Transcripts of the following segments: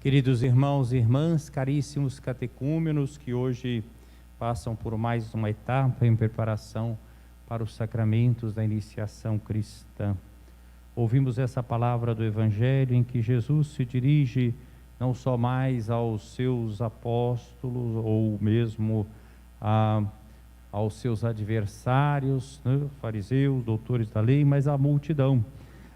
Queridos irmãos e irmãs, caríssimos catecúmenos que hoje passam por mais uma etapa em preparação para os sacramentos da iniciação cristã. Ouvimos essa palavra do Evangelho em que Jesus se dirige não só mais aos seus apóstolos ou mesmo aos seus adversários, né, fariseus, doutores da lei, mas à multidão.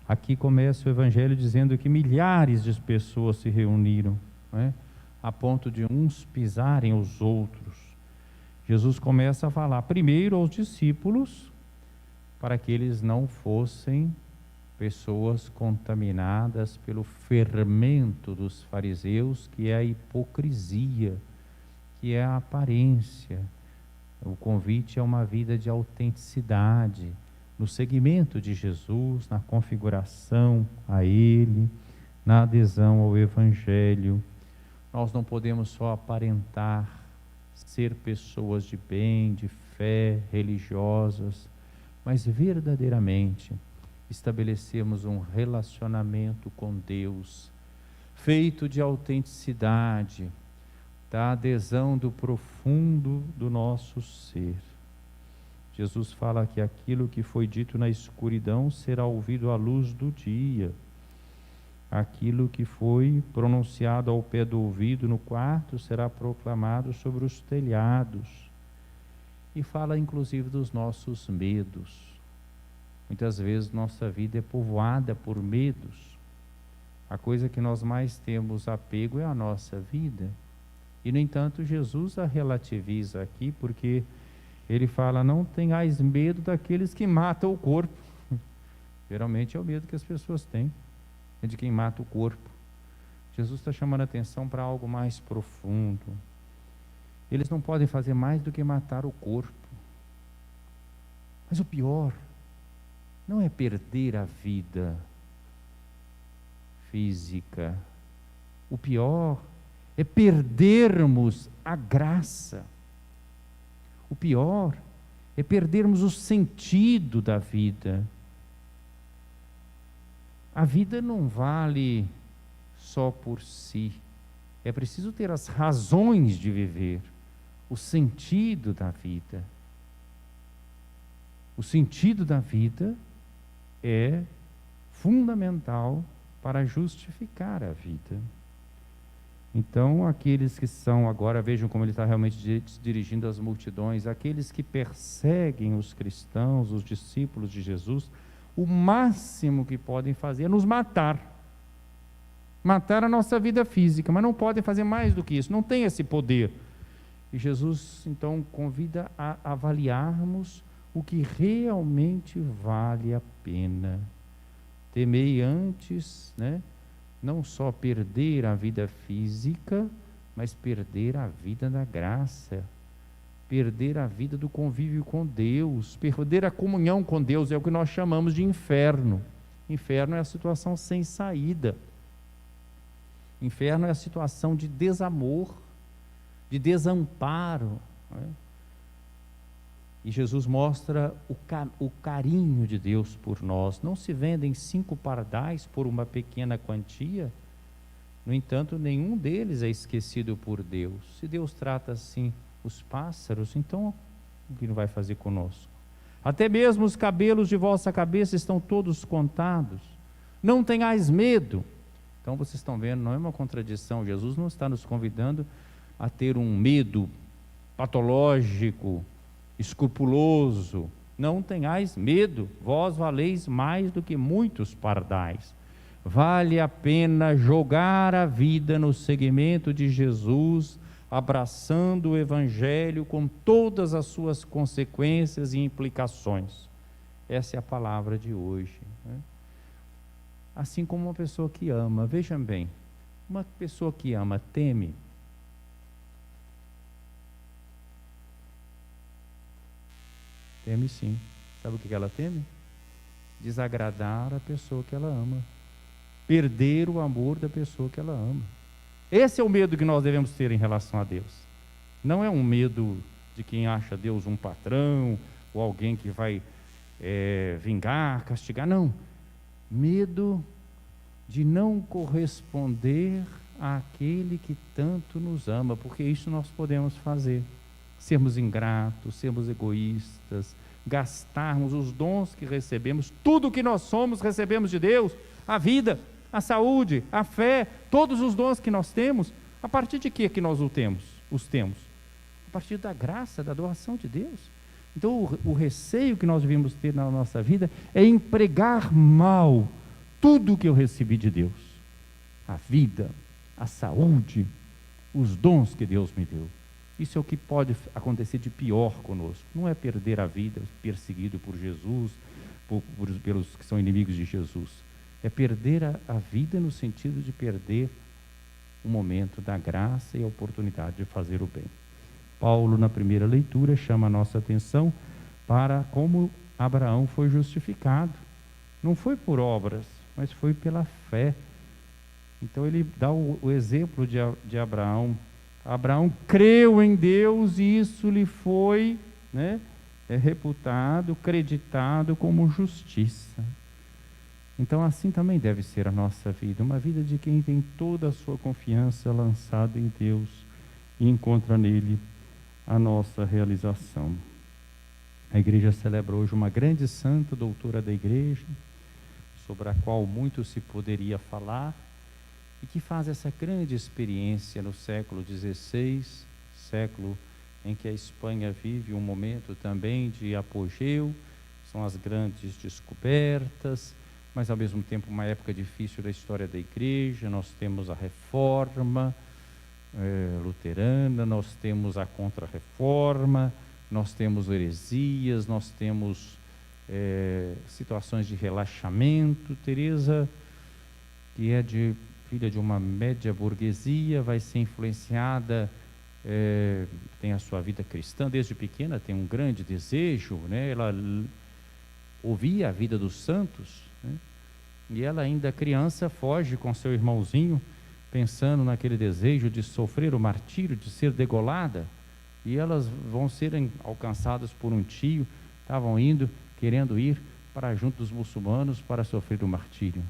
Aqui começa o Evangelho dizendo que milhares de pessoas se reuniram, né, a ponto de uns pisarem os outros. Jesus começa a falar primeiro aos discípulos, para que eles não fossem pessoas contaminadas pelo fermento dos fariseus, que é a hipocrisia, que é a aparência. O convite é uma vida de autenticidade, no seguimento de Jesus, na configuração a Ele, na adesão ao Evangelho. Nós não podemos só aparentar ser pessoas de bem, de fé, religiosas, mas verdadeiramente estabelecemos um relacionamento com Deus, feito de autenticidade, da adesão do profundo do nosso ser. Jesus fala que aquilo que foi dito na escuridão será ouvido à luz do dia. Aquilo que foi pronunciado ao pé do ouvido no quarto será proclamado sobre os telhados. E fala inclusive dos nossos medos. Muitas vezes nossa vida é povoada por medos. A coisa que nós mais temos apego é a nossa vida. E no entanto Jesus a relativiza aqui, porque ele fala: não tenhais medo daqueles que matam o corpo. Geralmente é o medo que as pessoas têm, é de quem mata o corpo. Jesus está chamando a atenção para algo mais profundo. Eles não podem fazer mais do que matar o corpo. Mas o pior não é perder a vida física. O pior é perdermos a graça. O pior é perdermos o sentido da vida. A vida não vale só por si. É preciso ter as razões de viver, o sentido da vida. O sentido da vida é fundamental para justificar a vida. Então, aqueles que são, agora vejam como ele está realmente se dirigindo às multidões, aqueles que perseguem os cristãos, os discípulos de Jesus, o máximo que podem fazer é nos matar. Matar a nossa vida física, mas não podem fazer mais do que isso, não tem esse poder. E Jesus, então, convida a avaliarmos o que realmente vale a pena. Temei antes, né? Não só perder a vida física, mas perder a vida da graça, perder a vida do convívio com Deus, perder a comunhão com Deus, é o que nós chamamos de inferno. Inferno é a situação sem saída. Inferno é a situação de desamor, de desamparo, né? E Jesus mostra o carinho de Deus por nós. Não se vendem 5 pardais por uma pequena quantia. No entanto, nenhum deles é esquecido por Deus. Se Deus trata assim os pássaros, então o que Ele vai fazer conosco? Até mesmo os cabelos de vossa cabeça estão todos contados. Não tenhais medo. Então vocês estão vendo, não é uma contradição. Jesus não está nos convidando a ter um medo patológico, escrupuloso. Não tenhais medo, vós valeis mais do que muitos pardais. Vale a pena jogar a vida no seguimento de Jesus, abraçando o Evangelho com todas as suas consequências e implicações. Essa é a palavra de hoje, né? Assim como uma pessoa que ama, vejam bem, uma pessoa que ama teme. Teme sim. Sabe o que ela teme? Desagradar a pessoa que ela ama. Perder o amor da pessoa que ela ama. Esse é o medo que nós devemos ter em relação a Deus. Não é um medo de quem acha Deus um patrão, ou alguém que vai vingar, castigar, não. Medo de não corresponder àquele que tanto nos ama, porque isso nós podemos fazer. Sermos ingratos, sermos egoístas, gastarmos os dons que recebemos, tudo que nós somos recebemos de Deus, a vida, a saúde, a fé, todos os dons que nós temos, a partir de que nós os temos? A partir da graça, da doação de Deus. Então o receio que nós devemos ter na nossa vida é empregar mal tudo que eu recebi de Deus, a vida, a saúde, os dons que Deus me deu. Isso é o que pode acontecer de pior conosco. Não é perder a vida, perseguido por Jesus, pelos que são inimigos de Jesus. É perder a vida no sentido de perder o momento da graça e a oportunidade de fazer o bem. Paulo, na primeira leitura, chama a nossa atenção para como Abraão foi justificado. Não foi por obras, mas foi pela fé. Então ele dá o exemplo de Abraão. Abraão creu em Deus e isso lhe foi, reputado, creditado como justiça. Então assim também deve ser a nossa vida, uma vida de quem tem toda a sua confiança lançada em Deus e encontra nele a nossa realização. A igreja celebra hoje uma grande santa, doutora da igreja, sobre a qual muito se poderia falar, e que faz essa grande experiência no século XVI, século em que a Espanha vive um momento também de apogeu, são as grandes descobertas, mas ao mesmo tempo uma época difícil da história da igreja. Nós temos a reforma luterana, nós temos a contra-reforma, nós temos heresias, nós temos situações de relaxamento. Teresa, que é filha de uma média burguesia, vai ser influenciada, tem a sua vida cristã desde pequena, tem um grande desejo, ela ouvia a vida dos santos, e ela ainda criança foge com seu irmãozinho, pensando naquele desejo de sofrer o martírio, de ser degolada, e elas vão serem alcançadas por um tio, estavam querendo ir para junto dos muçulmanos para sofrer o martírio,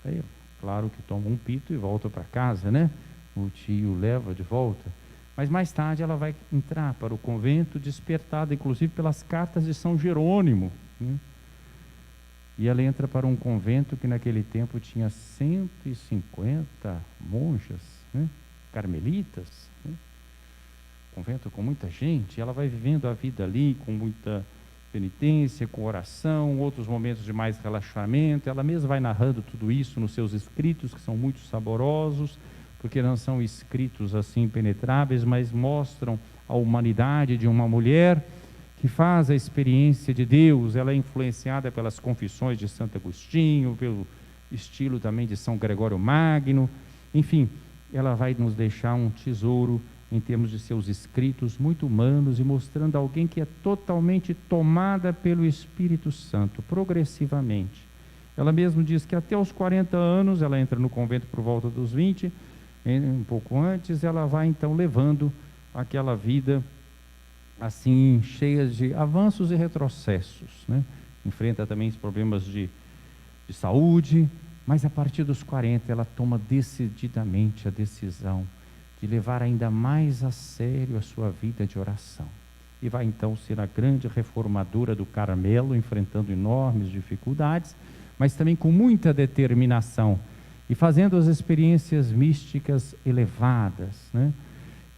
Aí, claro que toma um pito e volta para casa, O tio leva de volta. Mas mais tarde ela vai entrar para o convento, despertada inclusive pelas cartas de São Jerônimo, E ela entra para um convento que naquele tempo tinha 150 monjas, carmelitas, convento com muita gente. Ela vai vivendo a vida ali com muita penitência, com oração, outros momentos de mais relaxamento. Ela mesma vai narrando tudo isso nos seus escritos, que são muito saborosos, porque não são escritos assim impenetráveis, mas mostram a humanidade de uma mulher que faz a experiência de Deus. Ela é influenciada pelas confissões de Santo Agostinho, pelo estilo também de São Gregório Magno. Enfim, ela vai nos deixar um tesouro em termos de seus escritos muito humanos e mostrando alguém que é totalmente tomada pelo Espírito Santo, progressivamente. Ela mesma diz que até os 40 anos, ela entra no convento por volta dos 20, um pouco antes, ela vai então levando aquela vida assim, cheia de avanços e retrocessos, Enfrenta também os problemas de saúde, mas a partir dos 40 ela toma decididamente a decisão de levar ainda mais a sério a sua vida de oração. E vai então ser a grande reformadora do Carmelo, enfrentando enormes dificuldades, mas também com muita determinação e fazendo as experiências místicas elevadas,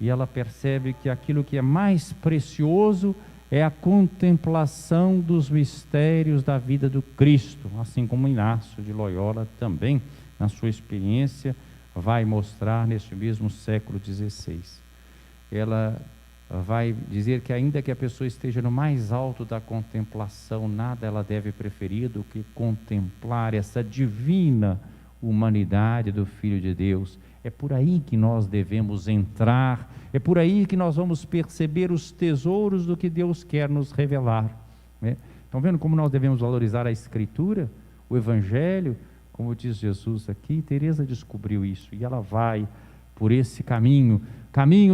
E ela percebe que aquilo que é mais precioso é a contemplação dos mistérios da vida do Cristo, assim como Inácio de Loyola também, na sua experiência, vai mostrar neste mesmo século XVI. Ela vai dizer que ainda que a pessoa esteja no mais alto da contemplação, nada ela deve preferir do que contemplar essa divina humanidade do Filho de Deus. É por aí que nós devemos entrar, é por aí que nós vamos perceber os tesouros do que Deus quer nos revelar. Estão vendo como nós devemos valorizar a Escritura, o Evangelho? Como diz Jesus aqui, Teresa descobriu isso, e ela vai por esse caminho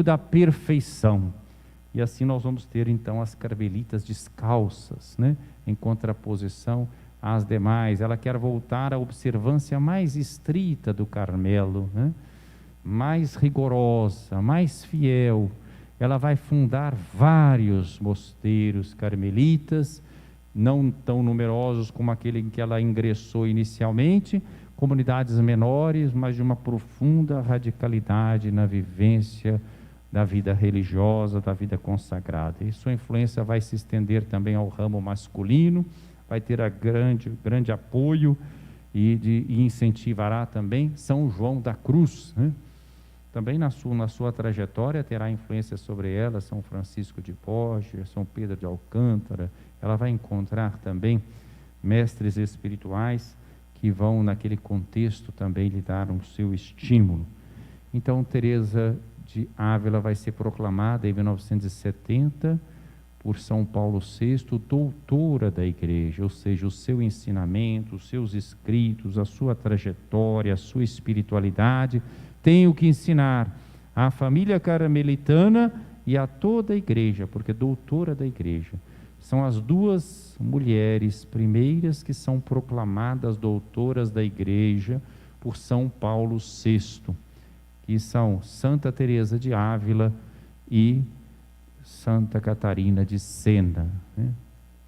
da perfeição. E assim nós vamos ter então as carmelitas descalças, em contraposição às demais. Ela quer voltar à observância mais estrita do Carmelo, mais rigorosa, mais fiel, ela vai fundar vários mosteiros carmelitas, não tão numerosos como aquele em que ela ingressou inicialmente, comunidades menores, mas de uma profunda radicalidade na vivência da vida religiosa, da vida consagrada. E sua influência vai se estender também ao ramo masculino, vai ter grande apoio e incentivará também São João da Cruz, né? Também na sua trajetória terá influência sobre ela São Francisco de Borja, São Pedro de Alcântara. Ela vai encontrar também mestres espirituais que vão naquele contexto também lhe dar um seu estímulo. Então Teresa de Ávila vai ser proclamada em 1970 por São Paulo VI doutora da Igreja, ou seja, o seu ensinamento, os seus escritos, a sua trajetória, a sua espiritualidade tem o que ensinar à família carmelitana e a toda a Igreja, porque doutora da Igreja. São as duas mulheres primeiras que são proclamadas doutoras da Igreja por São Paulo VI, que são Santa Teresa de Ávila e Santa Catarina de Sena, né?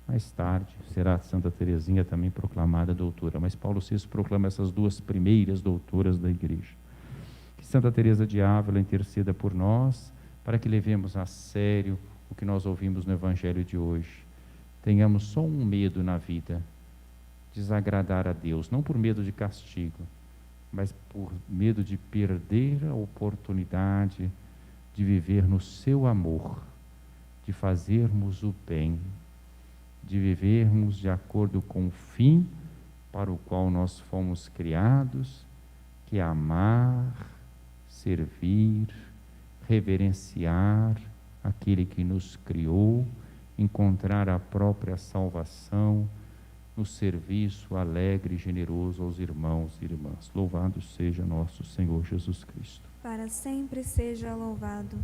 Mais tarde será Santa Teresinha também proclamada doutora, mas Paulo VI proclama essas duas primeiras doutoras da Igreja. Que Santa Teresa de Ávila interceda por nós, para que levemos a sério o que nós ouvimos no Evangelho de hoje. Tenhamos só um medo na vida: desagradar a Deus, não por medo de castigo, mas por medo de perder a oportunidade de viver no seu amor, de fazermos o bem, de vivermos de acordo com o fim para o qual nós fomos criados, que é amar, servir, reverenciar aquele que nos criou, encontrar a própria salvação no serviço alegre e generoso aos irmãos e irmãs. Louvado seja nosso Senhor Jesus Cristo. Para sempre seja louvado.